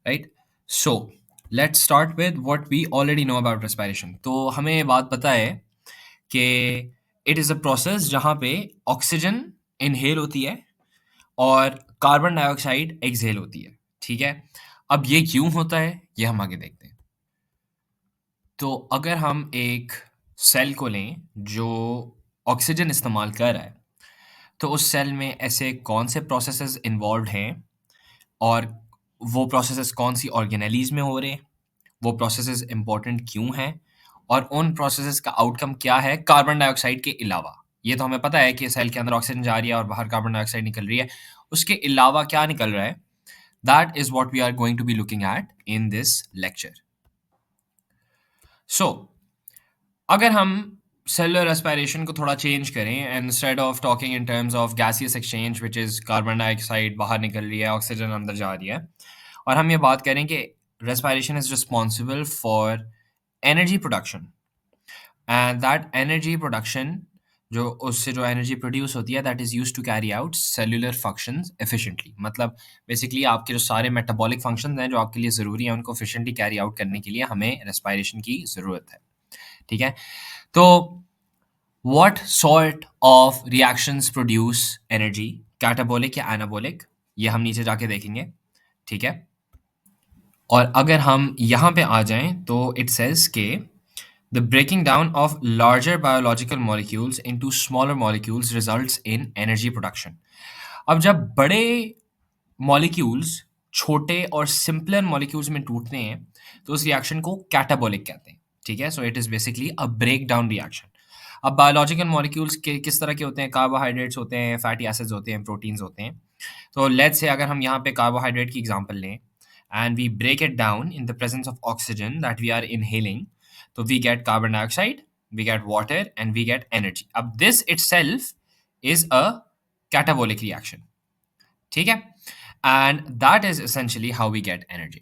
Right? So let's start with what we already know about respiration. तो हमें ये बात पता है कि इट इज़ अ प्रोसेस जहाँ पे ऑक्सीजन इनहेल होती है और कार्बन डाइऑक्साइड एक्सहेल होती है, ठीक है? अब ये क्यों होता है, ये हम आगे देखते हैं। तो अगर हम एक सेल को लें जो ऑक्सीजन इस्तेमाल कर रहा है, तो उस सेल में ऐसे कौन से प्रोसेसेस इन्वॉल्व्ड हैं और वो प्रोसेसेस कौन सी ऑर्गेनेलीज़ में हो रहे हैं, वो प्रोसेसेस इम्पोर्टेंट क्यों हैं और उन प्रोसेसेस का आउटकम क्या है कार्बन डाइऑक्साइड के अलावा। ये तो हमें पता है कि सेल के अंदर ऑक्सीजन जा रही है और बाहर कार्बन डाइऑक्साइड निकल रही है। उसके अलावा क्या निकल रहा है, that is what we are going to be looking at in this lecture. So अगर हम सेलुलर रेस्पिरेशन को थोड़ा चेंज करें and instead of talking in terms of gaseous exchange which is carbon dioxide बाहर निकल रही है, ऑक्सीजन अंदर जा रही है, और हम ये बात करें कि respiration is responsible for energy production and that energy production जो उससे जो एनर्जी प्रोड्यूस होती है that is used to carry out cellular functions efficiently. मतलब बेसिकली आपके जो सारे मेटाबॉलिक फंक्शंस हैं जो आपके लिए ज़रूरी हैं उनको एफिशिएंटली कैरी आउट करने के लिए हमें रेस्पिरेशन की ज़रूरत है, ठीक है? तो what sort of reactions produce energy, catabolic या एनाबॉलिक, ये हम नीचे जाके देखेंगे, ठीक है? और अगर हम यहाँ पे आ जाएँ तो इट सेज़ के the breaking down of larger biological molecules into smaller molecules results in energy production. अब जब बड़े मॉलिक्यूल्स छोटे और सिंपलर मॉलिक्यूल्स में टूटते हैं तो उस रिएक्शन को कैटाबॉलिक कहते हैं, ठीक है? So it is basically a break down reaction. अब बायोलॉजिकल मॉलिक्यूल्स के किस तरह के होते हैं? कार्बोहाइड्रेट्स होते हैं, फैटी एसिड्स होते हैं, प्रोटीन्स होते हैं। तो लेट्स से अगर हम यहाँ पे कार्बोहाइड्रेट की एग्जांपल लें and we break it down in the presence of oxygen that we are inhaling, तो we get carbon dioxide, we get water and we get energy. अब this itself is a catabolic reaction, ठीक है? And that is essentially how we get energy.